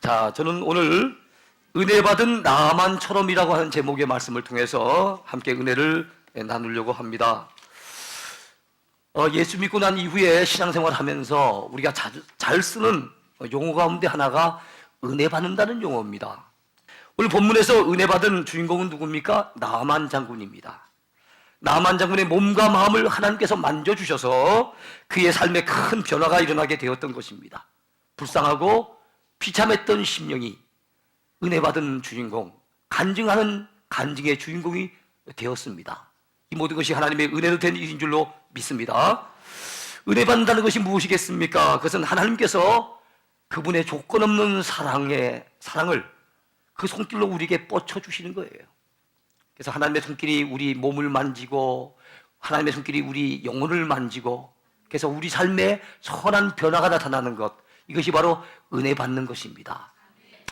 자, 저는 오늘 은혜 받은 나만처럼이라고 하는 제목의 말씀을 통해서 함께 은혜를 나누려고 합니다. 예수 믿고 난 이후에 신앙생활 하면서 우리가 잘 쓰는 용어 가운데 하나가 은혜 받는다는 용어입니다. 오늘 본문에서 은혜 받은 주인공은 누굽니까? 나만 장군입니다. 나만 장군의 몸과 마음을 하나님께서 만져주셔서 그의 삶에 큰 변화가 일어나게 되었던 것입니다. 불쌍하고 비참했던 심령이 은혜 받은 주인공, 간증하는 간증의 주인공이 되었습니다. 이 모든 것이 하나님의 은혜로 된 일인 줄로 믿습니다. 은혜 받는다는 것이 무엇이겠습니까? 그것은 하나님께서 그분의 조건 없는 사랑을 그 손길로 우리에게 뻗쳐주시는 거예요. 그래서 하나님의 손길이 우리 몸을 만지고 하나님의 손길이 우리 영혼을 만지고 그래서 우리 삶에 선한 변화가 나타나는 것, 이것이 바로 은혜 받는 것입니다.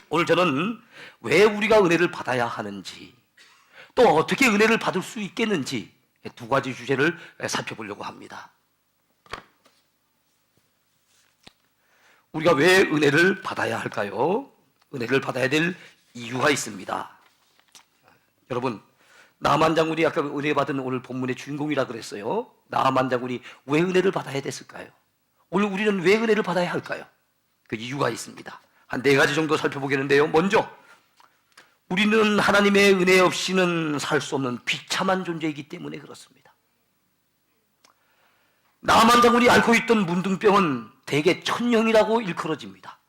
오늘 저는 왜 우리가 은혜를 받아야 하는지, 또 어떻게 은혜를 받을 수 있겠는지 두 가지 주제를 살펴보려고 합니다. 우리가 왜 은혜를 받아야 할까요? 은혜를 받아야 될 이유가 있습니다. 여러분, 나만 장군이 아까 은혜 받은 오늘 본문의 주인공이라 그랬어요. 나만 장군이 왜 은혜를 받아야 됐을까요? 오늘 우리는 왜 은혜를 받아야 할까요? 그 이유가 있습니다. 한 4가지 정도 살펴보겠는데요. 먼저, 우리는 하나님의 은혜 없이는 살 수 없는 비참한 존재이기 때문에 그렇습니다. 나만 장군이 앓고 있던 문둥병은 대개 천형이라고 일컬어집니다.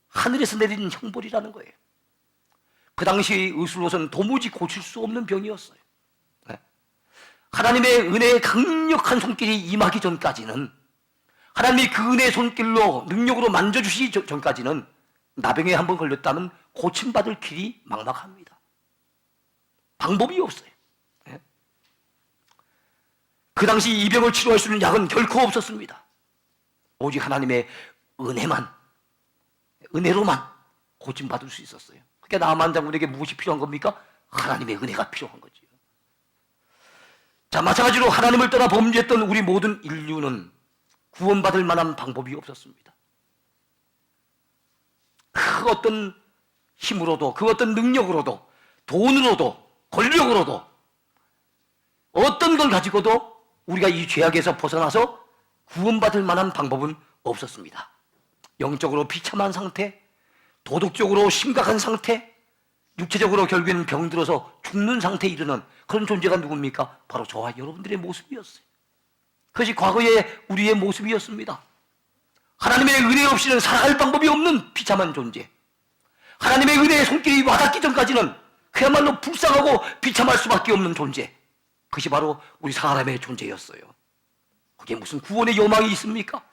하늘에서 내린 형벌이라는 거예요. 그 당시 의술로서는 도무지 고칠 수 없는 병이었어요. 하나님의 은혜의 강력한 손길이 임하기 전까지는, 하나님이 그 은혜의 손길로 능력으로 만져주시기 전까지는 나병에 한번 걸렸다면 고침받을 길이 막막합니다. 방법이 없어요. 그 당시 이 병을 치료할 수 있는 약은 결코 없었습니다. 오직 하나님의 은혜로만 고침받을 수 있었어요. 그러니까 나만 장군에게 무엇이 필요한 겁니까? 하나님의 은혜가 필요한 거죠. 자, 마찬가지로 하나님을 떠나 범죄했던 우리 모든 인류는 구원받을 만한 방법이 없었습니다. 그 어떤 힘으로도, 그 어떤 능력으로도, 돈으로도, 권력으로도, 어떤 걸 가지고도 우리가 이 죄악에서 벗어나서 구원받을 만한 방법은 없었습니다. 영적으로 비참한 상태, 도덕적으로 심각한 상태, 육체적으로 결국에는 병들어서 죽는 상태에 이르는 그런 존재가 누굽니까? 바로 저와 여러분들의 모습이었어요. 그것이 과거의 우리의 모습이었습니다. 하나님의 은혜 없이는 살아갈 방법이 없는 비참한 존재, 하나님의 은혜의 손길이 와닿기 전까지는 그야말로 불쌍하고 비참할 수밖에 없는 존재, 그것이 바로 우리 사람의 존재였어요. 그게 무슨 구원의 요망이 있습니까?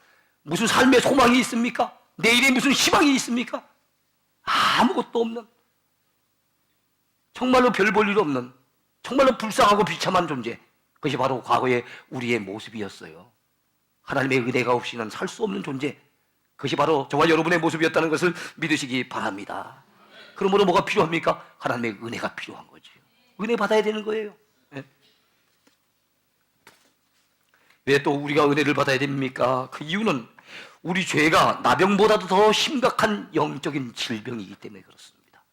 무슨 삶의 소망이 있습니까? 내일에 무슨 희망이 있습니까? 아무것도 없는, 정말로 별 볼 일 없는, 정말로 불쌍하고 비참한 존재, 그것이 바로 과거의 우리의 모습이었어요. 하나님의 은혜가 없이는 살 수 없는 존재, 그것이 바로 저와 여러분의 모습이었다는 것을 믿으시기 바랍니다. 그러므로 뭐가 필요합니까? 하나님의 은혜가 필요한 거죠. 은혜 받아야 되는 거예요. 왜 또 우리가 은혜를 받아야 됩니까? 그 이유는 우리 죄가 나병보다도 더 심각한 영적인 질병이기 때문에 그렇습니다.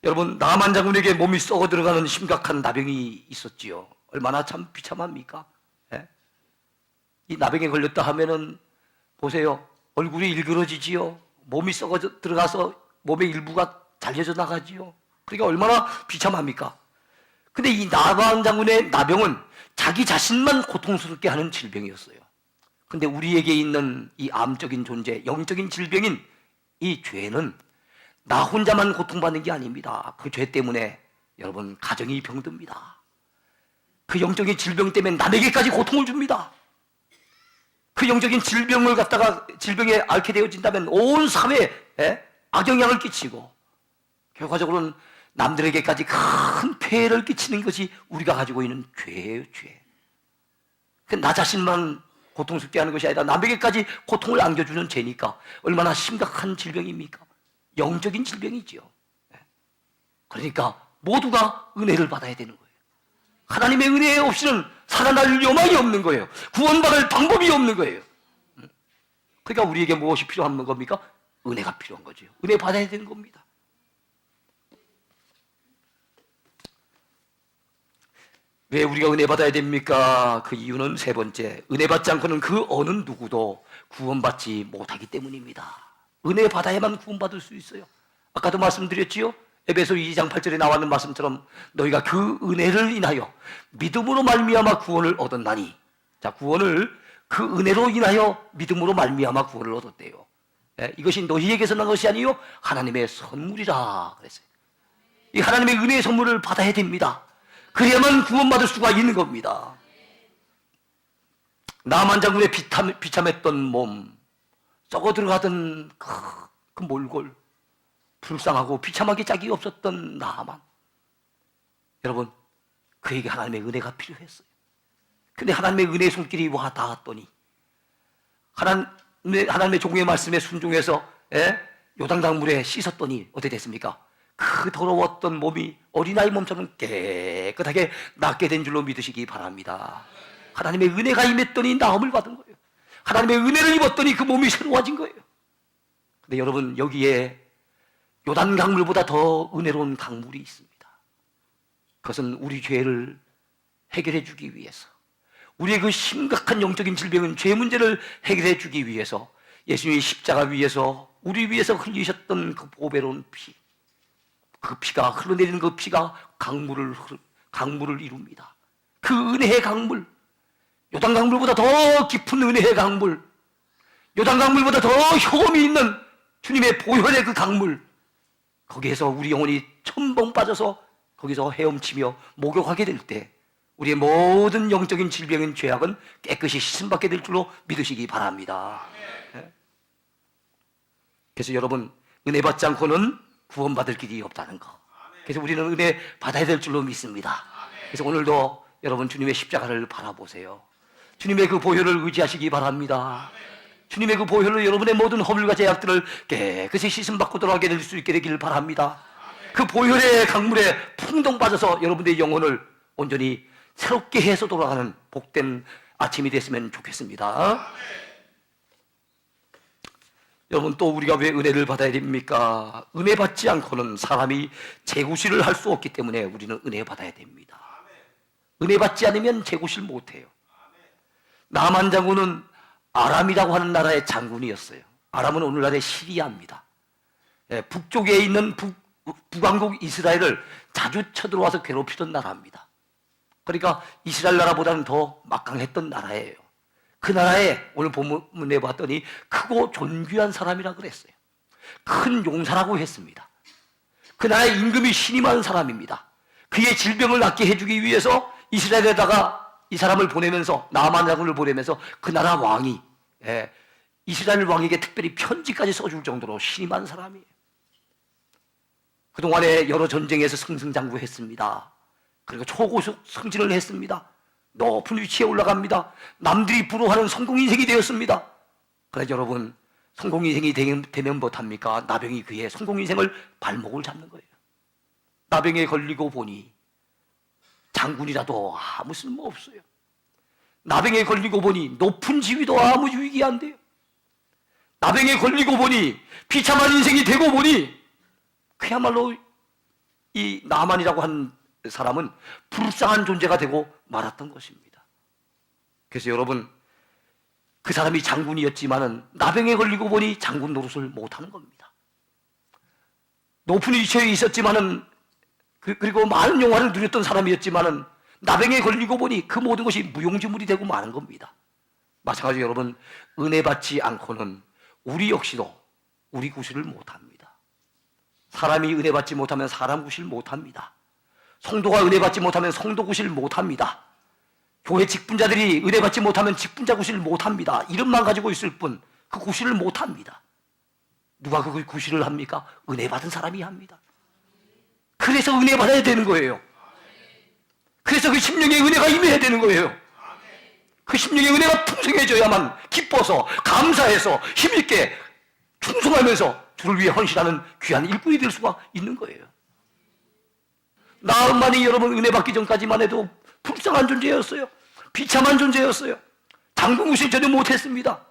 여러분, 나만 장군에게 몸이 썩어 들어가는 심각한 나병이 있었지요. 얼마나 참 비참합니까? 이 나병에 걸렸다 하면은 보세요, 얼굴이 일그러지지요. 몸이 썩어 들어가서 몸의 일부가 잘려져 나가지요. 그러니까 얼마나 비참합니까? 근데 이 나만 장군의 나병은 자기 자신만 고통스럽게 하는 질병이었어요. 근데 우리에게 있는 이 암적인 존재, 영적인 질병인 이 죄는 나 혼자만 고통받는 게 아닙니다. 그 죄 때문에 여러분 가정이 병듭니다. 그 영적인 질병 때문에 남에게까지 고통을 줍니다. 그 영적인 질병에 앓게 되어진다면 온 사회에 악영향을 끼치고 결과적으로는 남들에게까지 큰 폐해를 끼치는 것이 우리가 가지고 있는 죄예요, 죄. 나 자신만 고통스럽게 하는 것이 아니라 남에게까지 고통을 안겨주는 죄니까 얼마나 심각한 질병입니까? 영적인 질병이지요. 그러니까 모두가 은혜를 받아야 되는 거예요. 하나님의 은혜 없이는 살아날 요망이 없는 거예요. 구원받을 방법이 없는 거예요. 그러니까 우리에게 무엇이 필요한 겁니까? 은혜가 필요한 거죠. 은혜 받아야 되는 겁니다. 왜 우리가 은혜 받아야 됩니까? 그 이유는 세 번째, 은혜 받지 않고는 그 어느 누구도 구원받지 못하기 때문입니다. 은혜 받아야만 구원받을 수 있어요. 아까도 말씀드렸지요? 에베소 2장 8절에 나왔는 말씀처럼 너희가 그 은혜를 인하여 믿음으로 말미암아 구원을 얻었나니, 자, 구원을 그 은혜로 인하여 믿음으로 말미암아 구원을 얻었대요. 예, 이것이 너희에게서 난 것이 아니요 하나님의 선물이라 그랬어요. 이 하나님의 은혜의 선물을 받아야 됩니다. 그래야만 구원받을 수가 있는 겁니다. 나만 장군의 비참했던 몸, 썩어 들어가던 그 몰골, 불쌍하고 비참하게 짝이 없었던 나만, 여러분, 그에게 하나님의 은혜가 필요했어요. 근데 하나님의 은혜의 손길이 와 닿았더니 하나님의 종의 말씀에 순종해서 요단강 물에 씻었더니 어떻게 됐습니까? 그 더러웠던 몸이 어린아이 몸처럼 깨끗하게 낫게 된 줄로 믿으시기 바랍니다. 하나님의 은혜가 임했더니 나음을 받은 거예요. 하나님의 은혜를 입었더니 그 몸이 새로워진 거예요. 근데 여러분, 여기에 요단 강물보다 더 은혜로운 강물이 있습니다. 그것은 우리 죄를 해결해 주기 위해서, 우리의 그 심각한 영적인 질병은 죄 문제를 해결해 주기 위해서 예수님이 십자가 위에서 우리 위해서 흘리셨던 그 보배로운 피, 그 피가 흘러내리는 그 피가 강물을 이룹니다. 그 은혜의 강물, 요단 강물보다 더 깊은 은혜의 강물, 요단 강물보다 더 효험이 있는 주님의 보혈의 그 강물, 거기에서 우리 영혼이 첨벙 빠져서 거기서 헤엄치며 목욕하게 될 때 우리의 모든 영적인 질병인 죄악은 깨끗이 씻음받게 될 줄로 믿으시기 바랍니다. 그래서 여러분, 은혜 받지 않고는 구원받을 길이 없다는 거. 그래서 우리는 은혜 받아야 될 줄로 믿습니다. 그래서 오늘도 여러분 주님의 십자가를 바라보세요. 주님의 그 보혈을 의지하시기 바랍니다. 주님의 그 보혈로 여러분의 모든 허물과 죄악들을 깨끗이 씻음받고 돌아가게 될 수 있게 되기를 바랍니다. 그 보혈의 강물에 풍덩 빠져서 여러분의 영혼을 온전히 새롭게 해서 돌아가는 복된 아침이 됐으면 좋겠습니다. 여러분, 또 우리가 왜 은혜를 받아야 됩니까? 은혜 받지 않고는 사람이 재구실을 할 수 없기 때문에 우리는 은혜 받아야 됩니다. 은혜 받지 않으면 재구실 못해요. 나만 장군은 아람이라고 하는 나라의 장군이었어요. 아람은 오늘날의 시리아입니다. 북쪽에 있는 북왕국 이스라엘을 자주 쳐들어와서 괴롭히던 나라입니다. 그러니까 이스라엘 나라보다는 더 막강했던 나라예요. 그 나라에 오늘 본문에 봤더니 크고 존귀한 사람이라 그랬어요. 큰 용사라고 했습니다. 그 나라의 임금이 신이 많은 사람입니다. 그의 질병을 낫게 해주기 위해서 이스라엘에다가 이 사람을 보내면서, 나만 장군을 보내면서 그 나라 왕이 이스라엘 왕에게 특별히 편지까지 써줄 정도로 신이 많은 사람이에요. 그동안에 여러 전쟁에서 승승장구했습니다. 그리고 초고속 승진을 했습니다. 높은 위치에 올라갑니다. 남들이 부러워하는 성공인생이 되었습니다. 그래서 여러분, 성공인생이 되면 못합니까? 나병이 그의 성공인생을 발목을 잡는 거예요. 나병에 걸리고 보니 장군이라도 아무 쓸모 없어요. 나병에 걸리고 보니 높은 지위도 아무 유익이 안 돼요. 나병에 걸리고 보니 비참한 인생이 되고 보니 그야말로 이 나만이라고 한 사람은 불쌍한 존재가 되고 말았던 것입니다. 그래서 여러분, 그 사람이 장군이었지만은 나병에 걸리고 보니 장군 노릇을 못하는 겁니다. 높은 위치에 있었지만은 그리고 많은 영화를 누렸던 사람이었지만은 나병에 걸리고 보니 그 모든 것이 무용지물이 되고 마는 겁니다. 마찬가지로 여러분, 은혜 받지 않고는 우리 역시도 우리 구실을 못합니다. 사람이 은혜 받지 못하면 사람 구실 못합니다. 성도가 은혜 받지 못하면 성도 구실 못합니다. 교회 직분자들이 은혜 받지 못하면 직분자 구실 못합니다. 이름만 가지고 있을 뿐 그 구실을 못합니다. 누가 그 구실을 합니까? 은혜 받은 사람이 합니다. 그래서 은혜 받아야 되는 거예요. 그래서 그 심령의 은혜가 임해야 되는 거예요. 그 심령의 은혜가 풍성해져야만 기뻐서 감사해서 힘있게 충성하면서 주를 위해 헌신하는 귀한 일꾼이 될 수가 있는 거예요. 나만이 여러분 은혜 받기 전까지만 해도 불쌍한 존재였어요. 비참한 존재였어요. 장군 구실 전혀 못했습니다.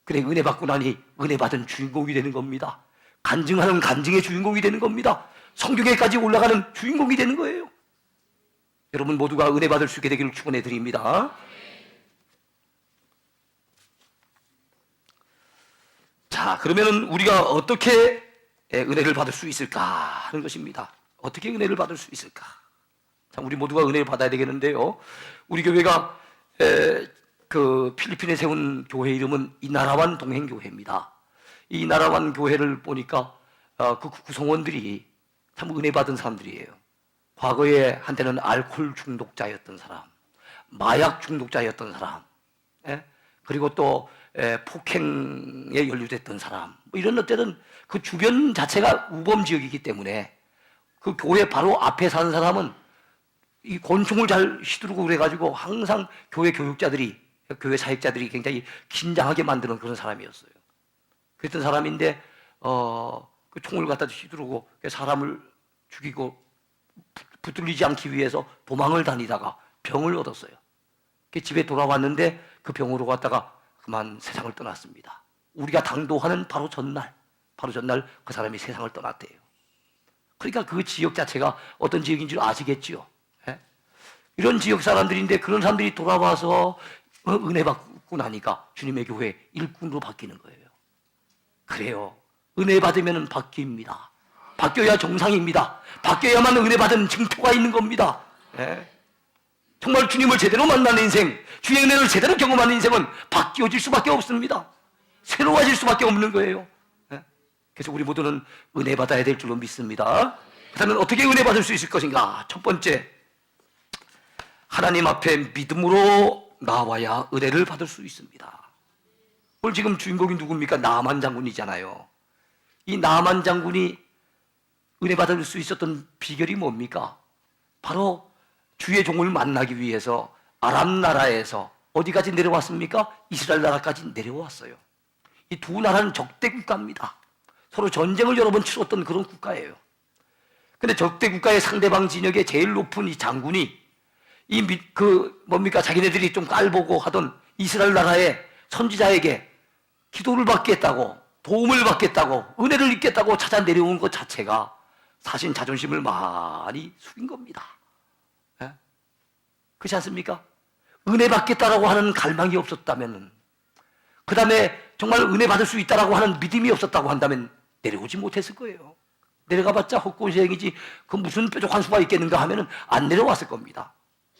그래, 은혜 받고 나니 은혜 받은 주인공이 되는 겁니다. 간증하는 간증의 주인공이 되는 겁니다. 성경에까지 올라가는 주인공이 되는 거예요. 여러분 모두가 은혜 받을 수 있게 되기를 축원해 드립니다. 자, 그러면은 우리가 어떻게 은혜를 받을 수 있을까 하는 것입니다. 어떻게 은혜를 받을 수 있을까? 자, 우리 모두가 은혜를 받아야 되겠는데요. 우리 교회가 그 필리핀에 세운 교회 이름은 이나라완 동행교회입니다. 이 이나라완 교회를 보니까 그 구성원들이 참 은혜 받은 사람들이에요. 과거에 한때는 알코올 중독자였던 사람, 마약 중독자였던 사람, 그리고 또 폭행에 연루됐던 사람, 뭐 이런 것들은 그 주변 자체가 우범 지역이기 때문에 그 교회 바로 앞에 사는 사람은 이 권총을 잘 휘두르고 그래가지고 항상 교회 교육자들이, 교회 사역자들이 굉장히 긴장하게 만드는 그런 사람이었어요. 그랬던 사람인데 그 총을 갖다 휘두르고 사람을 죽이고 붙들리지 않기 위해서 도망을 다니다가 병을 얻었어요. 집에 돌아왔는데 그 병으로 갔다가 그만 세상을 떠났습니다. 우리가 당도하는 바로 전날 그 사람이 세상을 떠났대요. 그러니까 그 지역 자체가 어떤 지역인 줄 아시겠지요? 이런 지역 사람들인데 그런 사람들이 돌아와서 은혜 받고 나니까 주님의 교회 일꾼으로 바뀌는 거예요. 그래요. 은혜 받으면 바뀝니다. 바뀌어야 정상입니다. 바뀌어야만 은혜 받은 증표가 있는 겁니다. 정말 주님을 제대로 만나는 인생, 주의 은혜를 제대로 경험하는 인생은 바뀌어질 수밖에 없습니다. 새로워질 수밖에 없는 거예요. 그래서 우리 모두는 은혜 받아야 될 줄로 믿습니다. 그렇다면 어떻게 은혜 받을 수 있을 것인가? 첫 번째, 하나님 앞에 믿음으로 나와야 은혜를 받을 수 있습니다. 오늘 지금 주인공이 누굽니까? 나만 장군이잖아요. 이 나만 장군이 은혜 받을 수 있었던 비결이 뭡니까? 바로 주의 종을 만나기 위해서 아람 나라에서 어디까지 내려왔습니까? 이스라엘 나라까지 내려왔어요. 이 두 나라는 적대 국가입니다. 서로 전쟁을 여러 번 치렀던 그런 국가예요. 근데 적대 국가의 상대방 진영의 제일 높은 이 장군이 자기네들이 좀 깔보고 하던 이스라엘 나라의 선지자에게 기도를 받겠다고, 도움을 받겠다고, 은혜를 입겠다고 찾아 내려온 것 자체가 사실 자존심을 많이 숙인 겁니다. 그렇지 않습니까? 은혜 받겠다라고 하는 갈망이 없었다면, 그 다음에 정말 은혜 받을 수 있다라고 하는 믿음이 없었다고 한다면 내려오지 못했을 거예요. 내려가봤자 헛고생이지 그 무슨 뾰족한 수가 있겠는가 하면은 안 내려왔을 겁니다.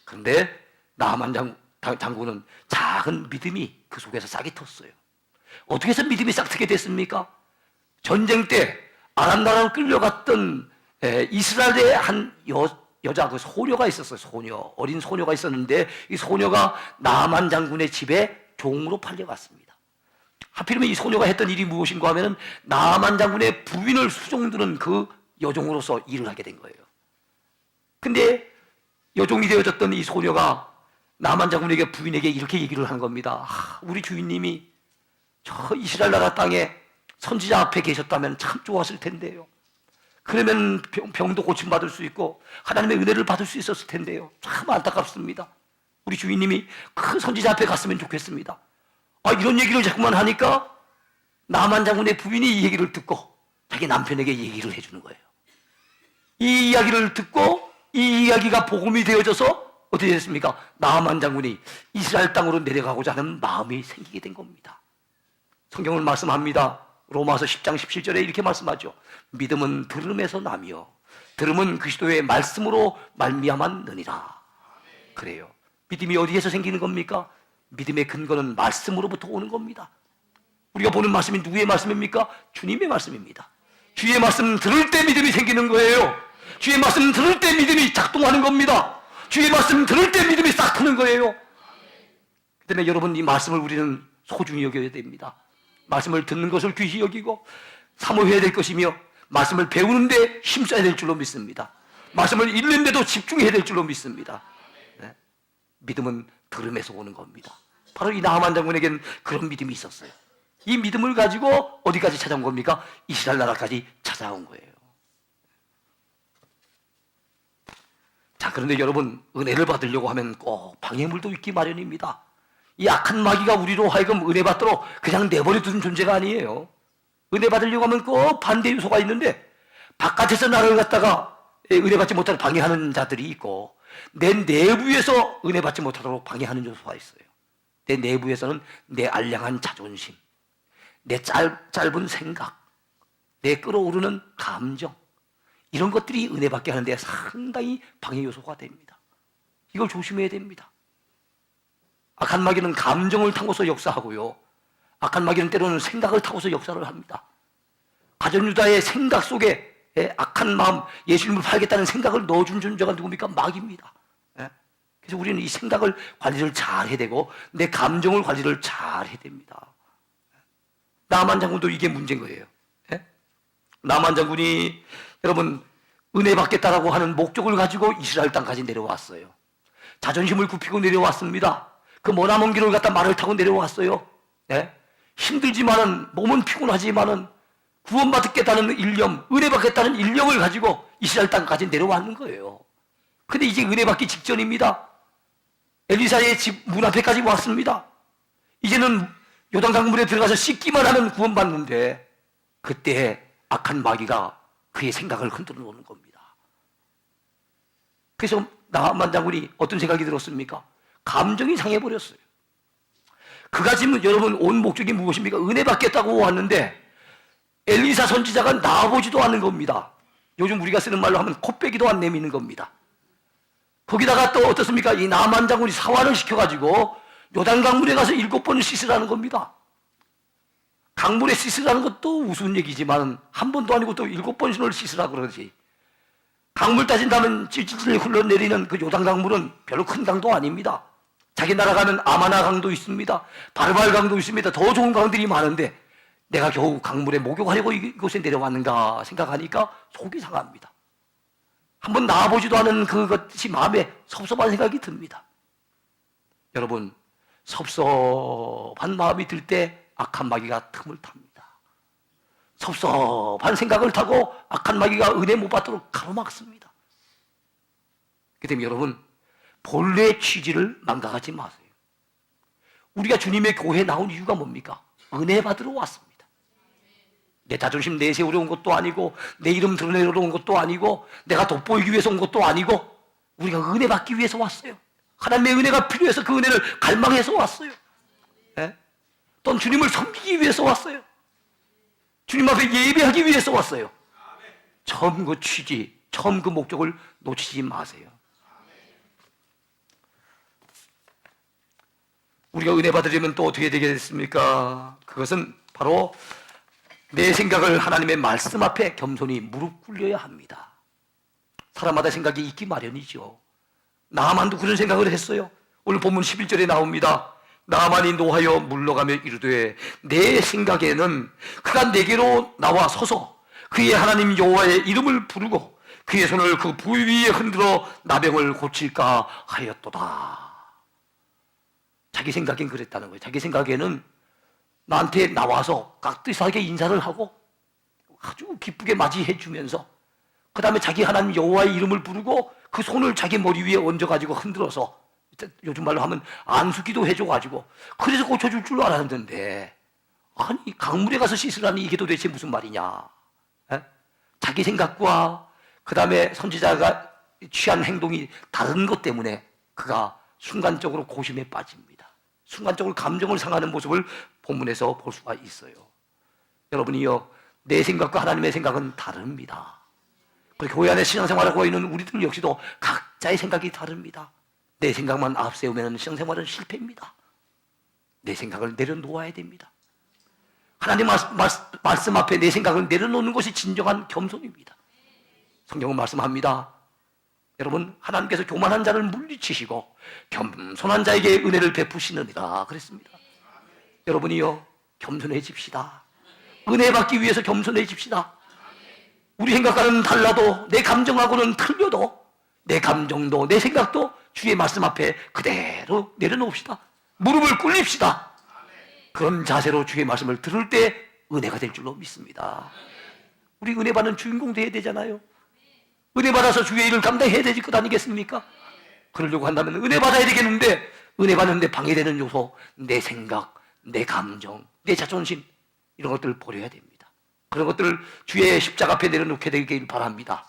그런데 나만 장군은 작은 믿음이 그 속에서 싹이 텄어요. 어떻게 해서 믿음이 싹 트게 됐습니까? 전쟁 때 아람 나라로 끌려갔던 이스라엘의 한 여자, 그 소녀가 있었어요. 어린 소녀가 있었는데 이 소녀가 나만 장군의 집에 종으로 팔려갔습니다. 하필이면 이 소녀가 했던 일이 무엇인가 하면은 나만 장군의 부인을 수종드는 그 여종으로서 일을 하게 된 거예요. 근데 여종이 되어졌던 이 소녀가 나만 장군에게, 부인에게 이렇게 얘기를 한 겁니다. 우리 주인님이 저 이스라엘 나라 땅에 선지자 앞에 계셨다면 참 좋았을 텐데요. 그러면 병도 고침받을 수 있고 하나님의 은혜를 받을 수 있었을 텐데요. 참 안타깝습니다. 우리 주인님이 그 선지자 앞에 갔으면 좋겠습니다. 이런 얘기를 자꾸만 하니까 나만 장군의 부인이 이 얘기를 듣고 자기 남편에게 얘기를 해주는 거예요. 이 이야기를 듣고 이 이야기가 복음이 되어져서 어떻게 됐습니까? 나만 장군이 이스라엘 땅으로 내려가고자 하는 마음이 생기게 된 겁니다. 성경을 말씀합니다. 로마서 10장 17절에 이렇게 말씀하죠. 믿음은 들음에서 나며 들음은 그리스도의 말씀으로 말미암았느니라. 그래요. 믿음이 어디에서 생기는 겁니까? 믿음의 근거는 말씀으로부터 오는 겁니다. 우리가 보는 말씀이 누구의 말씀입니까? 주님의 말씀입니다. 주의 말씀 들을 때 믿음이 생기는 거예요. 주의 말씀 들을 때 믿음이 작동하는 겁니다. 주의 말씀 들을 때 믿음이 싹 트는 거예요. 그 때문에 여러분, 이 말씀을 우리는 소중히 여겨야 됩니다. 말씀을 듣는 것을 귀히 여기고 사모해야 될 것이며 말씀을 배우는데 힘써야 될 줄로 믿습니다. 말씀을 읽는데도 집중해야 될 줄로 믿습니다. 믿음은 들음에서 오는 겁니다. 바로 이 나만 장군에게는 그런 믿음이 있었어요. 이 믿음을 가지고 어디까지 찾아온 겁니까? 이스라엘 나라까지 찾아온 거예요. 자, 그런데 여러분, 은혜를 받으려고 하면 꼭 방해물도 있기 마련입니다. 이 악한 마귀가 우리로 하여금 은혜 받도록 그냥 내버려 두는 존재가 아니에요. 은혜 받으려고 하면 꼭 반대 요소가 있는데 바깥에서 나를 갖다가 은혜 받지 못하도록 방해하는 자들이 있고 내 내부에서 은혜 받지 못하도록 방해하는 요소가 있어요. 내 내부에서는 내 알량한 자존심, 내 짧은 생각, 내 끓어오르는 감정, 이런 것들이 은혜 받게 하는데 상당히 방해 요소가 됩니다. 이걸 조심해야 됩니다. 악한 마귀는 감정을 타고서 역사하고요, 악한 마귀는 때로는 생각을 타고서 역사를 합니다. 가룟유다의 생각 속에 악한 마음, 예수님을 팔겠다는 생각을 넣어준 존재가 누굽니까? 마귀입니다. 그래서 우리는 이 생각을 관리를 잘 해야 되고 내 감정을 관리를 잘 해야 됩니다. 나만 장군도 이게 문제인 거예요. 나만 장군이 여러분 은혜 받겠다라고 하는 목적을 가지고 이스라엘 땅까지 내려왔어요. 자존심을 굽히고 내려왔습니다. 그 머나먼 길을 갖다 말을 타고 내려왔어요. 힘들지만은 몸은 피곤하지만은 구원받겠다는 일념, 은혜 받겠다는 일념을 가지고 이스라엘 땅까지 내려왔는 거예요. 근데 이제 은혜 받기 직전입니다. 엘리사의 집 문 앞에까지 왔습니다. 이제는 요단강물에 들어가서 씻기만 하면 구원받는데 그때 악한 마귀가 그의 생각을 흔들어 놓는 겁니다. 그래서 나만 장군이 어떤 생각이 들었습니까? 감정이 상해버렸어요. 그가 지금 여러분 온 목적이 무엇입니까? 은혜 받겠다고 왔는데 엘리사 선지자가 나와보지도 않는 겁니다. 요즘 우리가 쓰는 말로 하면 코빼기도 안 내미는 겁니다. 거기다가 또 어떻습니까? 이 나만 장군이 사활을 시켜가지고 요단 강물에 가서 7번을 씻으라는 겁니다. 강물에 씻으라는 것도 우스운 얘기지만 한 번도 아니고 또 7번을 씻으라 그러지. 강물 따진다면 찔찔 흘러내리는 그 요단 강물은 별로 큰 강도 아닙니다. 자기 나라 가면 아마나 강도 있습니다. 바르발 강도 있습니다. 더 좋은 강들이 많은데 내가 겨우 강물에 목욕하려고 이곳에 내려왔는가 생각하니까 속이 상합니다. 한번 나와보지도 않은 그것이 마음에 섭섭한 생각이 듭니다. 여러분, 섭섭한 마음이 들 때 악한 마귀가 틈을 탑니다. 섭섭한 생각을 타고 악한 마귀가 은혜 못 받도록 가로막습니다. 그 때문에 여러분, 본래의 취지를 망각하지 마세요. 우리가 주님의 교회에 나온 이유가 뭡니까? 은혜 받으러 왔습니다. 내 자존심 내세우려 온 것도 아니고 내 이름 드러내려고 온 것도 아니고 내가 돋보이기 위해서 온 것도 아니고 우리가 은혜 받기 위해서 왔어요. 하나님의 은혜가 필요해서 그 은혜를 갈망해서 왔어요. 또는 주님을 섬기기 위해서 왔어요. 주님 앞에 예배하기 위해서 왔어요. 처음 그 취지, 처음 그 목적을 놓치지 마세요. 우리가 은혜 받으려면 또 어떻게 되겠습니까? 그것은 바로 내 생각을 하나님의 말씀 앞에 겸손히 무릎 꿇려야 합니다. 사람마다 생각이 있기 마련이죠. 나만도 그런 생각을 했어요. 오늘 본문 11절에 나옵니다. 나만이 노하여 물러가며 이르되 내 생각에는 그가 내게로 나와 서서 그의 하나님 여호와의 이름을 부르고 그의 손을 그 부위 위에 흔들어 나병을 고칠까 하였도다. 자기 생각엔 그랬다는 거예요. 자기 생각에는 나한테 나와서 깍듯하게 인사를 하고 아주 기쁘게 맞이해 주면서 그 다음에 자기 하나님 여호와의 이름을 부르고 그 손을 자기 머리 위에 얹어가지고 흔들어서 요즘 말로 하면 안수기도 해줘가지고 그래서 고쳐줄 줄 알았는데 아니 강물에 가서 씻으라니 이게 도대체 무슨 말이냐. 자기 생각과 그 다음에 선지자가 취한 행동이 다른 것 때문에 그가 순간적으로 고심에 빠집니다. 순간적으로 감정을 상하는 모습을 본문에서 볼 수가 있어요. 여러분이요, 내 생각과 하나님의 생각은 다릅니다. 그리고 교회 안에 신앙생활을 하고 있는 우리들 역시도 각자의 생각이 다릅니다. 내 생각만 앞세우면 신앙생활은 실패입니다. 내 생각을 내려놓아야 됩니다. 하나님 말씀 앞에 내 생각을 내려놓는 것이 진정한 겸손입니다. 성경은 말씀합니다. 여러분, 하나님께서 교만한 자를 물리치시고 겸손한 자에게 은혜를 베푸시느니라 그랬습니다. 여러분이요, 겸손해집시다. 은혜 받기 위해서 겸손해집시다. 우리 생각과는 달라도 내 감정하고는 틀려도 내 감정도 내 생각도 주의 말씀 앞에 그대로 내려놓읍시다. 무릎을 꿇립시다. 그런 자세로 주의 말씀을 들을 때 은혜가 될 줄로 믿습니다. 우리 은혜 받는 주인공 되어야 되잖아요. 은혜 받아서 주의 일을 감당해야 되지 것 아니겠습니까? 그러려고 한다면 은혜 받아야 되겠는데 은혜 받는데 방해되는 요소, 내 생각, 내 감정, 내 자존심, 이런 것들을 버려야 됩니다. 그런 것들을 주의 십자가 앞에 내려놓게 되길 바랍니다.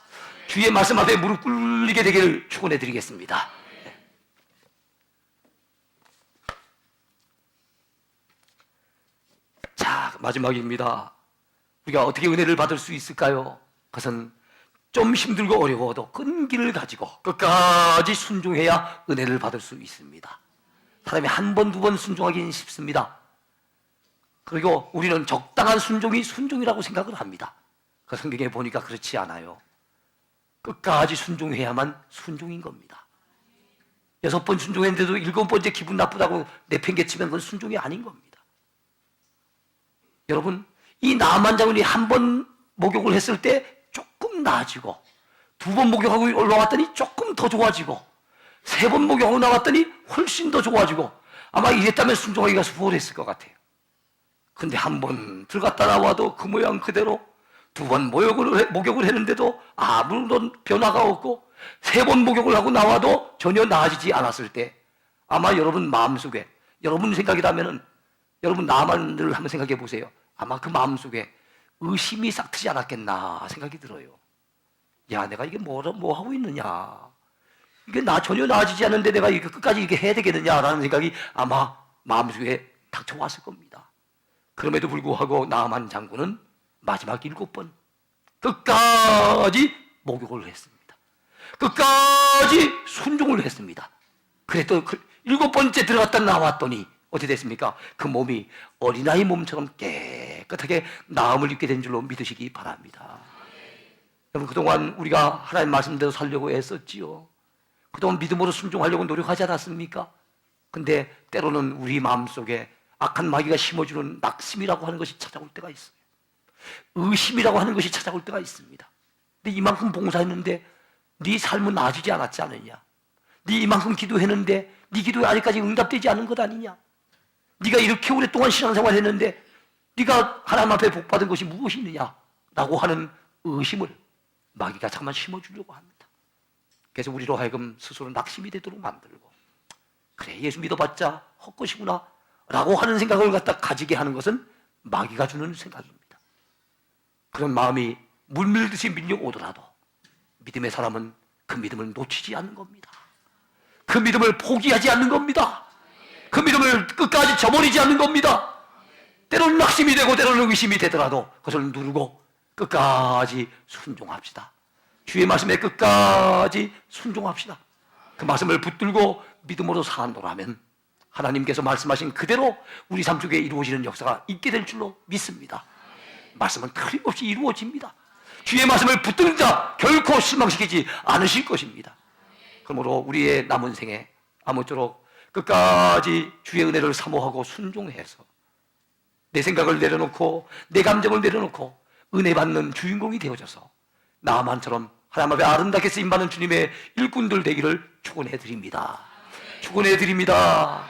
주의 말씀 앞에 무릎 꿇게 되기를 축원해 드리겠습니다. 자, 마지막입니다. 우리가 어떻게 은혜를 받을 수 있을까요? 그것은 좀 힘들고 어려워도 끈기를 가지고 끝까지 순종해야 은혜를 받을 수 있습니다. 사람이 한 번, 두 번 순종하기는 쉽습니다. 그리고 우리는 적당한 순종이 순종이라고 생각을 합니다. 그 성경에 보니까 그렇지 않아요. 끝까지 순종해야만 순종인 겁니다. 6번 순종했는데도 7번째 기분 나쁘다고 내팽개치면 그건 순종이 아닌 겁니다. 여러분, 이 나만 장군이 한 번 목욕을 했을 때 조금 나아지고, 2번 목욕하고 올라왔더니 조금 더 좋아지고, 3번 목욕하고 나왔더니 훨씬 더 좋아지고, 아마 이랬다면 순종하기가 수월했을 것 같아요. 근데 한 번 들어갔다 나와도 그 모양 그대로, 2번 목욕을 했는데도 아무런 변화가 없고, 3번 목욕을 하고 나와도 전혀 나아지지 않았을 때, 아마 여러분 마음속에, 여러분 생각이라면은, 여러분 나만을 한번 생각해 보세요. 아마 그 마음속에 의심이 싹 트지 않았겠나 생각이 들어요. 야, 내가 이게 뭐 하고 있느냐, 이게 나 전혀 나아지지 않는데 내가 이거 끝까지 이렇게 해야 되겠느냐라는 생각이 아마 마음속에 닥쳐왔을 겁니다. 그럼에도 불구하고 나만 장군은 마지막 7번 끝까지 목욕을 했습니다. 끝까지 순종을 했습니다. 그랬더니 7번째 들어갔다 나왔더니 어떻게 됐습니까? 그 몸이 어린아이 몸처럼 깨끗하게 나음을 입게 된 줄로 믿으시기 바랍니다. 여러분, 그동안 우리가 하나님 말씀대로 살려고 애썼지요. 그동안 믿음으로 순종하려고 노력하지 않았습니까? 근데 때로는 우리 마음속에 악한 마귀가 심어주는 낙심이라고 하는 것이 찾아올 때가 있어요. 의심이라고 하는 것이 찾아올 때가 있습니다. 근데 이만큼 봉사했는데 네 삶은 나아지지 않았지 않느냐? 네 이만큼 기도했는데 네 기도에 아직까지 응답되지 않은 것 아니냐? 네가 이렇게 오랫동안 신앙생활 했는데 네가 하나님 앞에 복받은 것이 무엇이 있느냐? 라고 하는 의심을 마귀가 잠깐만 심어주려고 합니다. 그래서 우리로 하여금 스스로 낙심이 되도록 만들고, 그래, 예수 믿어봤자 헛것이구나 라고 하는 생각을 갖다 가지게 하는 것은 마귀가 주는 생각입니다. 그런 마음이 물밀듯이 밀려오더라도 믿음의 사람은 그 믿음을 놓치지 않는 겁니다. 그 믿음을 포기하지 않는 겁니다. 그 믿음을 끝까지 저버리지 않는 겁니다. 때로는 낙심이 되고 때로는 의심이 되더라도 그것을 누르고 끝까지 순종합시다. 주의 말씀에 끝까지 순종합시다. 그 말씀을 붙들고 믿음으로 산다면 하나님께서 말씀하신 그대로 우리 삶 속에 이루어지는 역사가 있게 될 줄로 믿습니다. 말씀은 틀림없이 이루어집니다. 주의 말씀을 붙드는 자 결코 실망시키지 않으실 것입니다. 그러므로 우리의 남은 생에 아무쪼록 끝까지 주의 은혜를 사모하고 순종해서 내 생각을 내려놓고 내 감정을 내려놓고 은혜 받는 주인공이 되어져서 나만처럼 하나님 앞에 아름답게 쓰임받는 주님의 일꾼들 되기를 축원해 드립니다. 축원해 드립니다.